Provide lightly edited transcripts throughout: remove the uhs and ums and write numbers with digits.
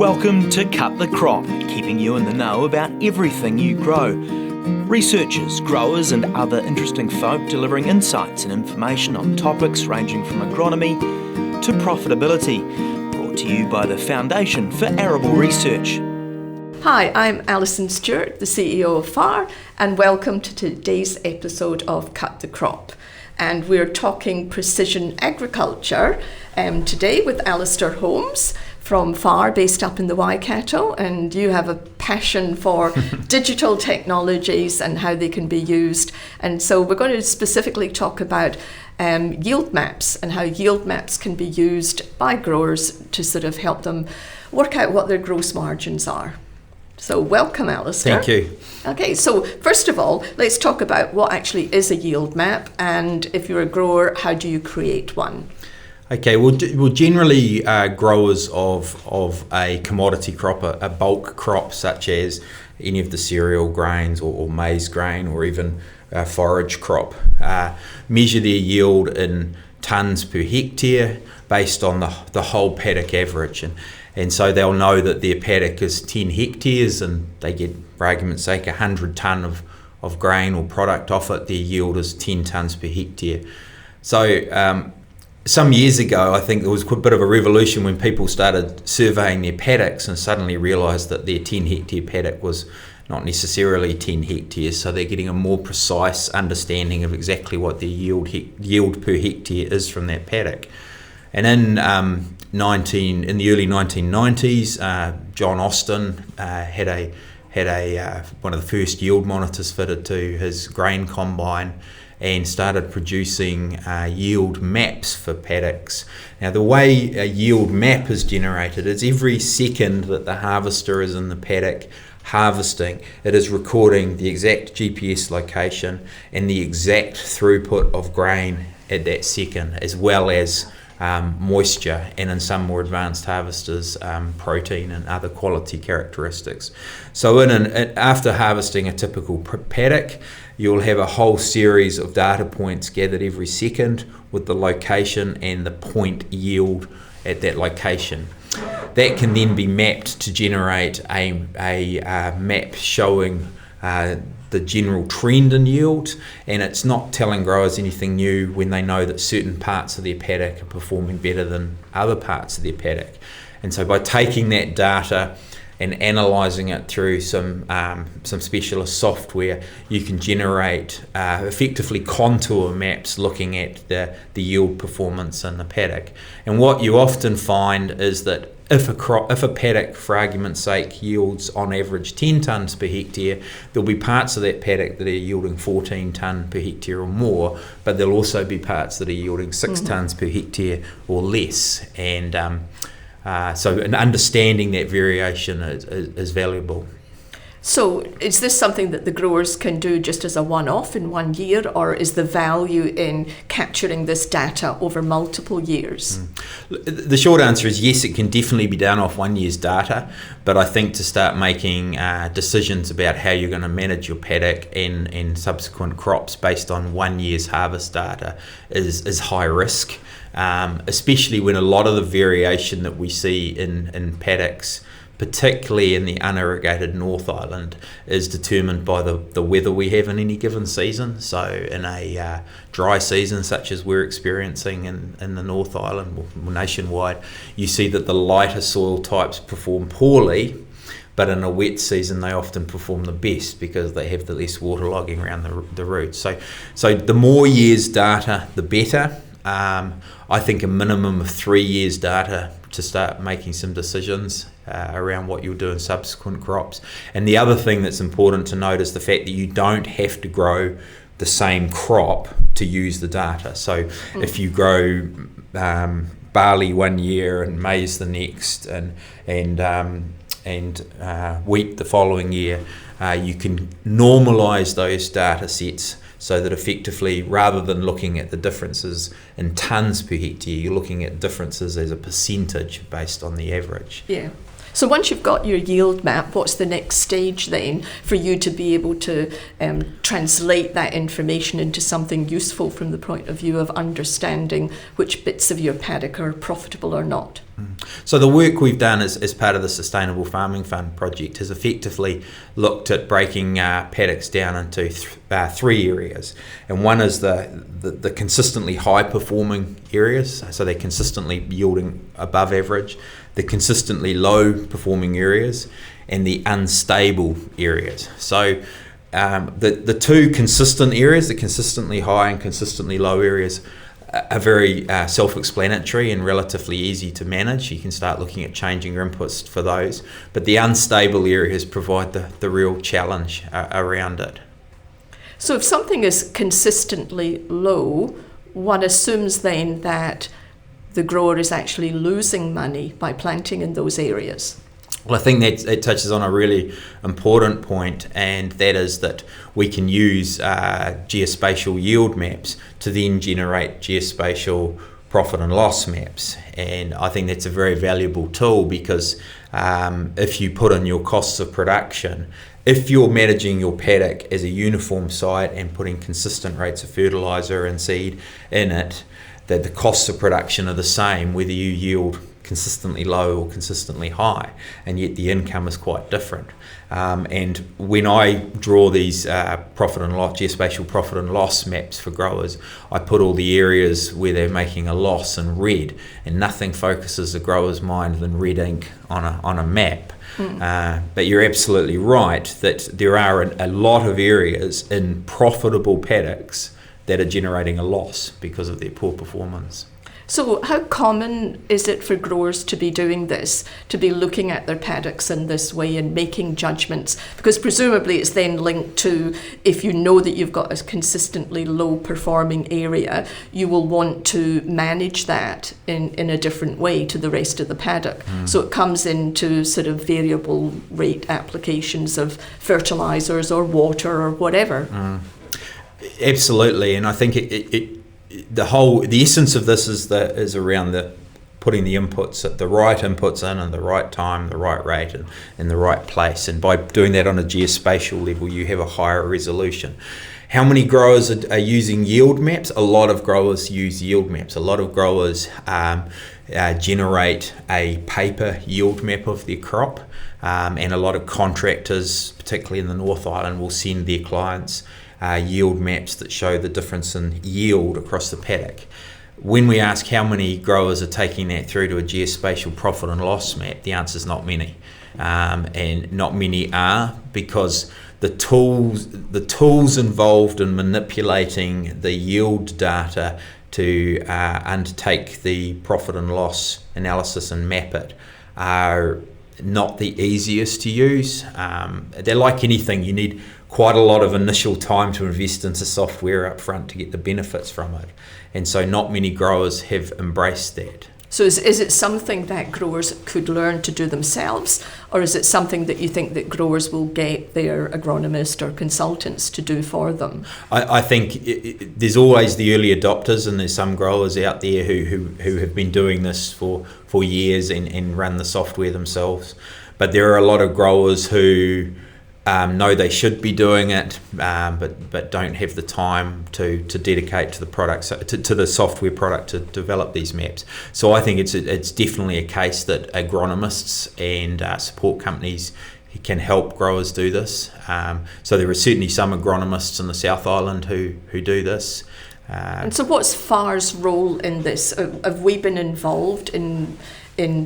Welcome to Cut the Crop, keeping you in the know about everything you grow. Researchers, growers and other interesting folk delivering insights and information on topics ranging from agronomy to profitability. Brought to you by the Foundation for Arable Research. Hi, I'm Alison Stewart, the CEO of FAR, and welcome to today's episode of Cut the Crop. And we're talking precision agriculture today with Allister Holmes from FAR, based up in the Waikato, and you have a passion for digital technologies and how they can be used. And so we're going to specifically talk about yield maps and how yield maps can be used by growers to sort of help them work out what their gross margins are. So welcome, Allister. Thank you. Okay, so first of all, let's talk about what actually is a yield map, and if you're a grower, how do you create one? Okay, well generally growers of a commodity crop, a bulk crop such as any of the cereal grains or maize grain or even a forage crop, measure their yield in tonnes per hectare based on the whole paddock average. And so they'll know that their paddock is 10 hectares and they get, for argument's sake, 100 tonne of grain or product off it. Their yield is 10 tonnes per hectare. So some years ago, I think there was quite a bit of a revolution when people started surveying their paddocks and suddenly realised that their 10 hectare paddock was not necessarily 10 hectares, so they're getting a more precise understanding of exactly what their yield per hectare is from that paddock. And in the early 1990s, John Austin had one of the first yield monitors fitted to his grain combine and started producing yield maps for paddocks. Now, the way a yield map is generated is every second that the harvester is in the paddock harvesting, it is recording the exact GPS location and the exact throughput of grain at that second, as well as moisture, and in some more advanced harvesters, protein and other quality characteristics. So after harvesting a typical paddock, you'll have a whole series of data points gathered every second with the location and the point yield at that location. That can then be mapped to generate a map showing the general trend in yield, and it's not telling growers anything new when they know that certain parts of their paddock are performing better than other parts of their paddock. And so by taking that data and analysing it through some specialist software, you can generate effectively contour maps looking at the yield performance in the paddock. And what you often find is that if a paddock, for argument's sake, yields on average 10 tonnes per hectare, there'll be parts of that paddock that are yielding 14 tonne per hectare or more, but there'll also be parts that are yielding 6 tonnes per hectare or less. And so understanding that variation is valuable. So is this something that the growers can do just as a one-off in 1 year, or is the value in capturing this data over multiple years? The short answer is yes, it can definitely be done off 1 year's data, but I think to start making decisions about how you're going to manage your paddock and subsequent crops based on 1 year's harvest data is high risk, especially when a lot of the variation that we see in paddocks, particularly in the unirrigated North Island, is determined by the weather we have in any given season. So in a dry season such as we're experiencing in the North Island or nationwide, you see that the lighter soil types perform poorly, but in a wet season they often perform the best because they have the less waterlogging around the roots. So the more years data, the better. I think a minimum of 3 years data to start making some decisions around what you'll do in subsequent crops. And the other thing that's important to note is the fact that you don't have to grow the same crop to use the data. So if you grow barley 1 year and maize the next and wheat the following year, you can normalise those data sets so that effectively, rather than looking at the differences in tonnes per hectare, you're looking at differences as a percentage based on the average. Yeah. So once you've got your yield map, what's the next stage then for you to be able to translate that information into something useful from the point of view of understanding which bits of your paddock are profitable or not? So the work we've done as part of the Sustainable Farming Fund project has effectively looked at breaking paddocks down into three areas. And one is the consistently high performing areas, so they're consistently yielding above average, the consistently low performing areas, and the unstable areas. So the two consistent areas, the consistently high and consistently low areas, are very self-explanatory and relatively easy to manage. You can start looking at changing your inputs for those. But the unstable areas provide the real challenge around it. So if something is consistently low, one assumes then that the grower is actually losing money by planting in those areas. Well, I think that it touches on a really important point, and that is that we can use geospatial yield maps to then generate geospatial profit and loss maps. And I think that's a very valuable tool because if you put in your costs of production, if you're managing your paddock as a uniform site and putting consistent rates of fertiliser and seed in it, that the costs of production are the same whether you yield consistently low or consistently high, and yet the income is quite different. And when I draw these geospatial profit and loss maps for growers, I put all the areas where they're making a loss in red, and nothing focuses the grower's mind than red ink on a map. But you're absolutely right that there are a lot of areas in profitable paddocks that are generating a loss because of their poor performance. So how common is it for growers to be doing this, to be looking at their paddocks in this way and making judgments? Because presumably it's then linked to, if you know that you've got a consistently low performing area, you will want to manage that in a different way to the rest of the paddock. So it comes into sort of variable rate applications of fertilisers or water or whatever. Absolutely, and I think the essence of this is around putting the inputs at the right inputs in, and the right time, the right rate, and in the right place. And by doing that on a geospatial level, you have a higher resolution. How many growers are using yield maps? A lot of growers use yield maps. A lot of growers generate a paper yield map of their crop, and a lot of contractors, particularly in the North Island, will send their clients yield maps that show the difference in yield across the paddock. When we ask how many growers are taking that through to a geospatial profit and loss map, the answer is not many. And not many are, because the tools involved in manipulating the yield data to undertake the profit and loss analysis and map it are not the easiest to use. They're like anything, you need quite a lot of initial time to invest into software up front to get the benefits from it. And so not many growers have embraced that. So is it something that growers could learn to do themselves, or is it something that you think that growers will get their agronomist or consultants to do for them? I think there's always the early adopters, and there's some growers out there who have been doing this for years and run the software themselves. But there are a lot of growers who know they should be doing it, but don't have the time to dedicate to the product, to the software product to develop these maps. So I think it's definitely a case that agronomists and support companies can help growers do this. So there are certainly some agronomists in the South Island who do this. And so what's FAR's role in this? Have we been involved in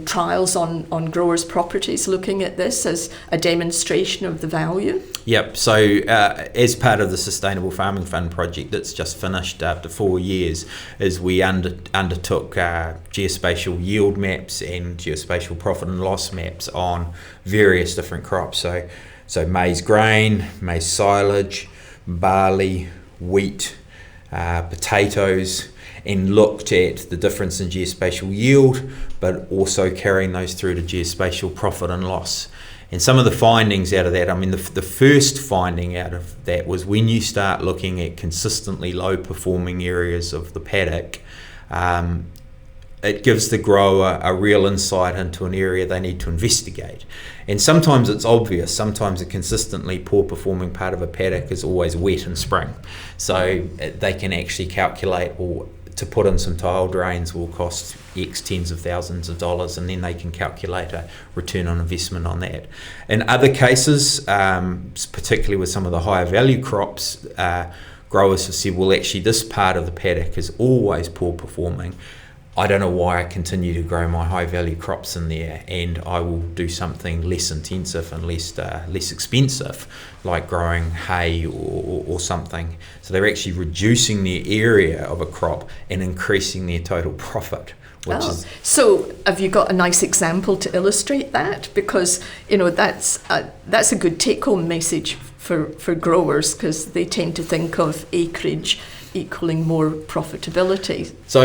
trials on growers' properties looking at this as a demonstration of the value? Yep, so as part of the Sustainable Farming Fund project that's just finished after 4 years, is we undertook geospatial yield maps and geospatial profit and loss maps on various different crops. So maize grain, maize silage, barley, wheat, potatoes, and looked at the difference in geospatial yield, but also carrying those through to geospatial profit and loss. And some of the findings out of that, I mean, the first finding out of that was when you start looking at consistently low performing areas of the paddock, it gives the grower a real insight into an area they need to investigate. And sometimes it's obvious. Sometimes a consistently poor performing part of a paddock is always wet in spring. So they can actually calculate, or to put in some tile drains will cost X tens of thousands of dollars, and then they can calculate a return on investment on that. In other cases, particularly with some of the higher value crops, growers have said, well, actually this part of the paddock is always poor performing. I don't know why I continue to grow my high value crops in there, and I will do something less intensive and less expensive, like growing hay or something. So they're actually reducing the area of a crop and increasing their total profit. So have you got a nice example to illustrate that? Because that's a good take-home message for growers, because they tend to think of acreage equaling more profitability. So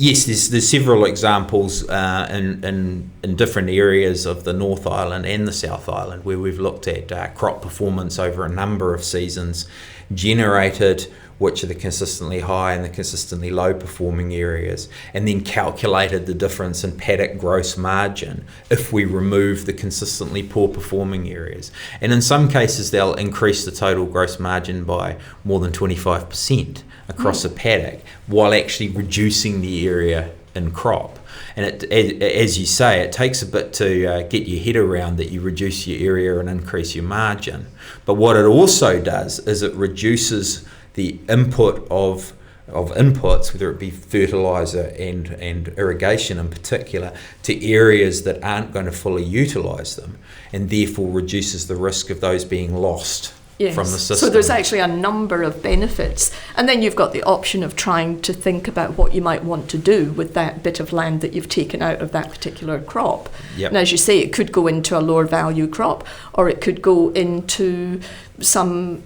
yes, there's several examples in different areas of the North Island and the South Island where we've looked at crop performance over a number of seasons, generated which are the consistently high and the consistently low performing areas, and then calculated the difference in paddock gross margin if we remove the consistently poor performing areas. And in some cases they'll increase the total gross margin by more than 25% across a paddock, while actually reducing the area in crop. And as you say, it takes a bit to get your head around that you reduce your area and increase your margin. But what it also does is it reduces the input of inputs, whether it be fertiliser and irrigation in particular, to areas that aren't going to fully utilise them, and therefore reduces the risk of those being lost. Yes. From the system. So there's actually a number of benefits. And then you've got the option of trying to think about what you might want to do with that bit of land that you've taken out of that particular crop. Yep. And as you say, it could go into a lower value crop, or it could go into some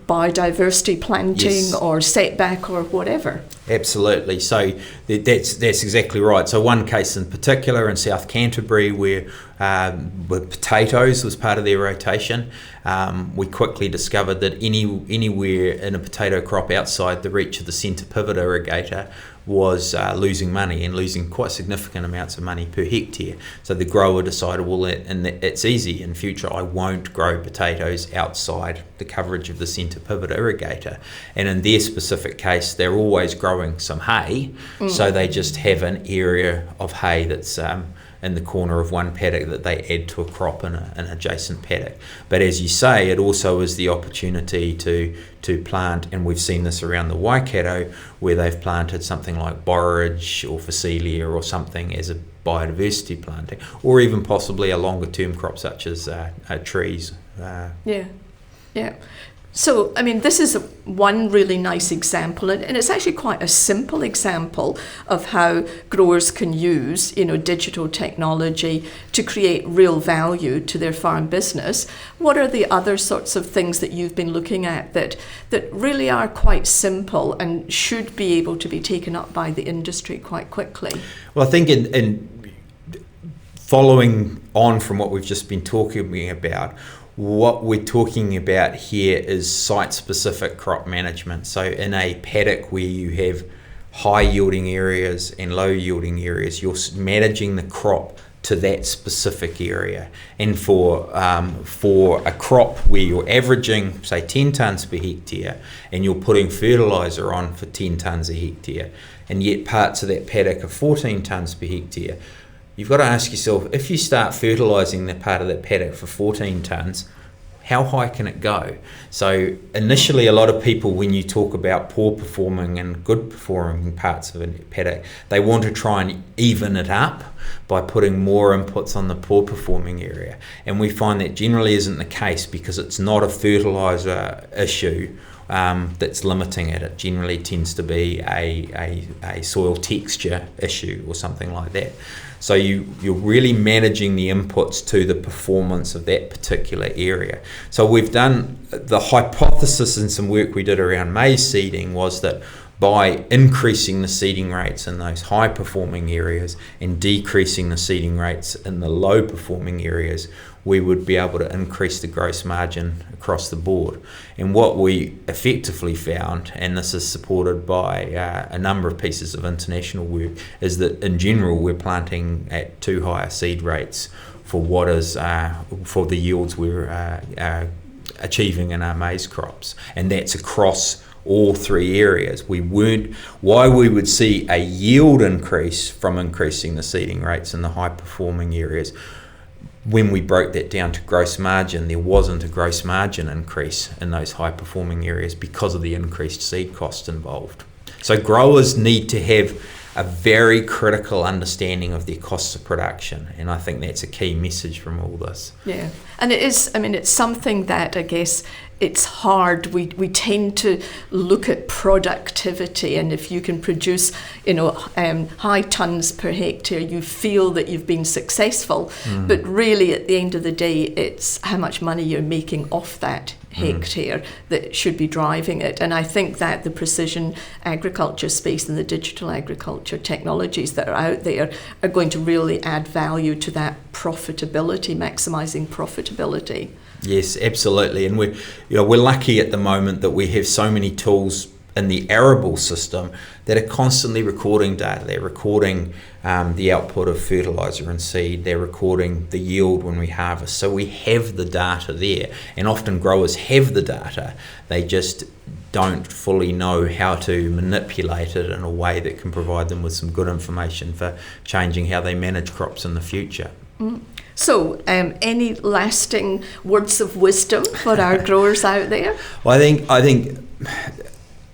biodiversity planting, yes, or setback or whatever. Absolutely. So that's exactly right. So one case in particular in South Canterbury where potatoes was part of their rotation, we quickly discovered that anywhere in a potato crop outside the reach of the centre pivot irrigator was losing money, and losing quite significant amounts of money per hectare. So the grower decided, well, it's easy. In future, I won't grow potatoes outside the coverage of the centre pivot irrigator. And in their specific case, they're always growing some hay, so they just have an area of hay that's in the corner of one paddock that they add to a crop in an adjacent paddock. But as you say, it also is the opportunity to plant, and we've seen this around the Waikato, where they've planted something like borage or phacelia or something as a biodiversity planting, or even possibly a longer term crop such as trees. Yeah. So, this is one really nice example, and it's actually quite a simple example of how growers can use, digital technology to create real value to their farm business. What are the other sorts of things that you've been looking at that really are quite simple and should be able to be taken up by the industry quite quickly? Well, I think in following on from what we've just been talking about, what we're talking about here is site-specific crop management. So in a paddock where you have high-yielding areas and low-yielding areas, you're managing the crop to that specific area. And for a crop where you're averaging, say, 10 tonnes per hectare, and you're putting fertiliser on for 10 tonnes a hectare, and yet parts of that paddock are 14 tonnes per hectare, you've got to ask yourself, if you start fertilising that part of that paddock for 14 tonnes, how high can it go? So initially, a lot of people, when you talk about poor performing and good performing parts of a paddock, they want to try and even it up by putting more inputs on the poor performing area. And we find that generally isn't the case, because it's not a fertiliser issue that's limiting it. It generally tends to be a soil texture issue or something like that. So you're really managing the inputs to the performance of that particular area. So we've done the hypothesis in some work we did around maize seeding was that by increasing the seeding rates in those high performing areas and decreasing the seeding rates in the low performing areas, we would be able to increase the gross margin across the board. And what we effectively found, and this is supported by a number of pieces of international work, is that in general we're planting at too high seed rates for what is for the yields we're achieving in our maize crops, and that's across all three areas. Why we would see a yield increase from increasing the seeding rates in the high performing areas. When we broke that down to gross margin, there wasn't a gross margin increase in those high performing areas because of the increased seed cost involved. So growers need to have a very critical understanding of their costs of production, and I think that's a key message from all this. Yeah, and it is, I mean, it's something that I guess it's hard. We tend to look at productivity, and if you can produce, high tons per hectare, you feel that you've been successful. But really, at the end of the day, it's how much money you're making off that hectare that should be driving it. And I think that the precision agriculture space and the digital agriculture technologies that are out there are going to really add value to that profitability, maximising profitability. Yes, absolutely. And we're lucky at the moment that we have so many tools in the arable system that are constantly recording data. They're recording the output of fertiliser and seed. They're recording the yield when we harvest. So we have the data there, and often growers have the data. They just don't fully know how to manipulate it in a way that can provide them with some good information for changing how they manage crops in the future. So, any lasting words of wisdom for our growers out there? Well, I think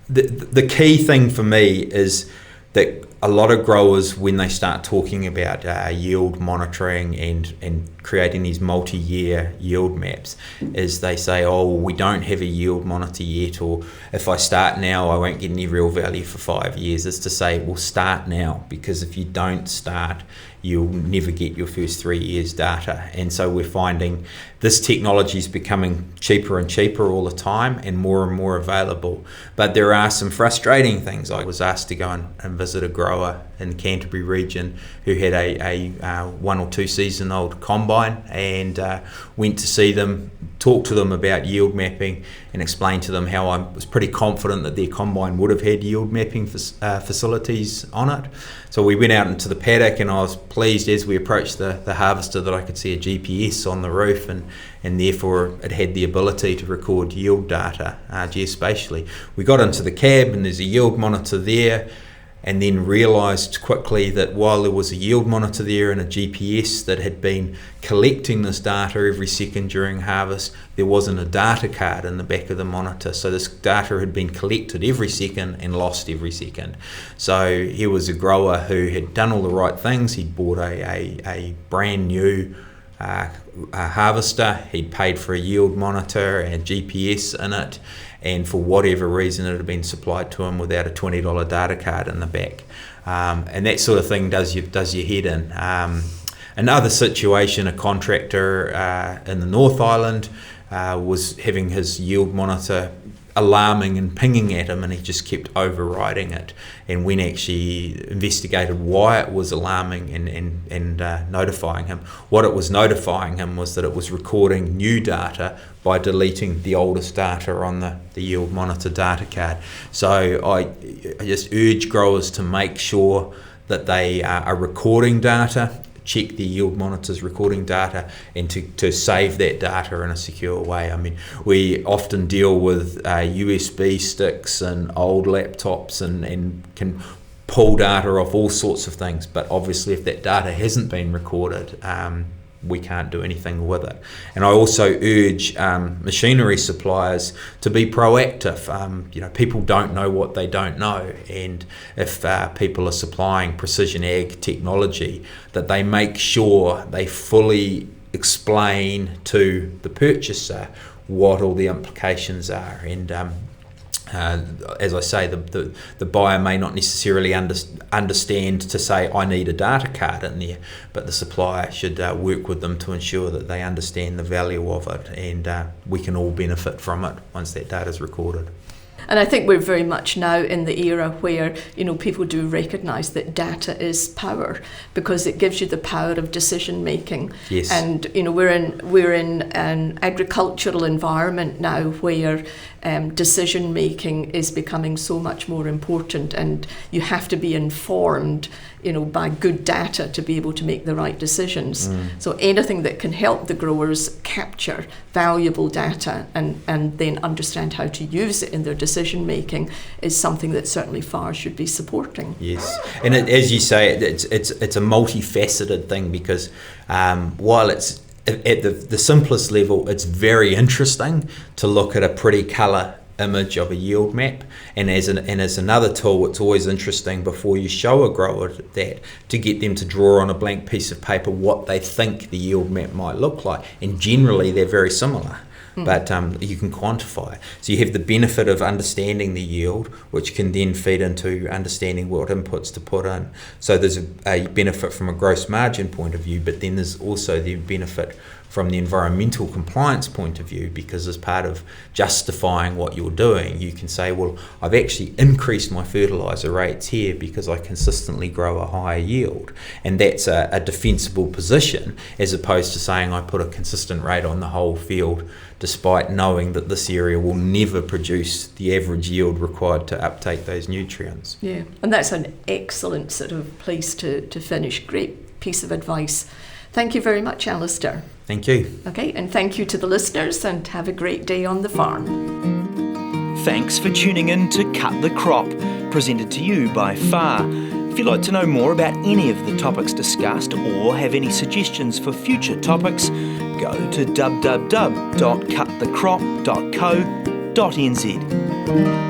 the key thing for me is that a lot of growers, when they start talking about yield monitoring and creating these multi-year yield maps, is they say, oh, we don't have a yield monitor yet, or if I start now, I won't get any real value for 5 years. Is to say, well, start now, because if you don't start, you'll never get your first 3 years data. And so we're finding this technology is becoming cheaper and cheaper all the time and more available. But there are some frustrating things. I was asked to go and visit a grower in the Canterbury region who had a 1 or 2 season old combine, and went to see them, talk to them about yield mapping, and explain to them how I was pretty confident that their combine would have had yield mapping facilities on it. So we went out into the paddock, and I was pleased as we approached the harvester that I could see a GPS on the roof, and therefore it had the ability to record yield data geospatially. We got into the cab, and there's a yield monitor there, and then realised quickly that while there was a yield monitor there and a GPS that had been collecting this data every second during harvest, there wasn't a data card in the back of the monitor. So this data had been collected every second and lost every second. So here was a grower who had done all the right things. He'd bought a brand new harvester, he'd paid for a yield monitor and GPS in it, and for whatever reason it had been supplied to him without a $20 data card in the back. And that sort of thing does your head in. Another situation, a contractor in the North Island was having his yield monitor alarming and pinging at him, and he just kept overriding it. And when actually investigated why it was alarming and notifying him, what it was notifying him was that it was recording new data by deleting the oldest data on the yield monitor data card. So I just urge growers to make sure that they are recording data, check the yield monitors recording data, and to save that data in a secure way. I mean, we often deal with USB sticks and old laptops and can pull data off all sorts of things, but obviously if that data hasn't been recorded, we can't do anything with it. And I also urge machinery suppliers to be proactive. People don't know what they don't know, and if people are supplying precision ag technology, that they make sure they fully explain to the purchaser what all the implications are. And as I say, the buyer may not necessarily understand to say, I need a data card in there, but the supplier should work with them to ensure that they understand the value of it, and we can all benefit from it once that data is recorded. And I think we're very much now in the era where, people do recognise that data is power, because it gives you the power of decision making. Yes. And we're in an agricultural environment now where decision making is becoming so much more important, and you have to be informed by good data to be able to make the right decisions. So anything that can help the growers capture valuable data and then understand how to use it in their decision decision making is something that certainly FAR should be supporting. Yes, and as you say, it's a multifaceted thing, because while it's at the simplest level, it's very interesting to look at a pretty colour image of a yield map, and as another tool, it's always interesting before you show a grower that to get them to draw on a blank piece of paper what they think the yield map might look like, and generally they're very similar. But you can quantify. So you have the benefit of understanding the yield, which can then feed into understanding what inputs to put in. So there's a benefit from a gross margin point of view, but then there's also the benefit from the environmental compliance point of view, because as part of justifying what you're doing, you can say, well, I've actually increased my fertiliser rates here because I consistently grow a higher yield. And that's a defensible position, as opposed to saying I put a consistent rate on the whole field despite knowing that this area will never produce the average yield required to uptake those nutrients. Yeah, and that's an excellent sort of place to finish. Great piece of advice. Thank you very much, Allister. Thank you. Okay, and thank you to the listeners, and have a great day on the farm. Thanks for tuning in to Cut the Crop, presented to you by FAR. If you'd like to know more about any of the topics discussed or have any suggestions for future topics, go to www.cutthecrop.co.nz.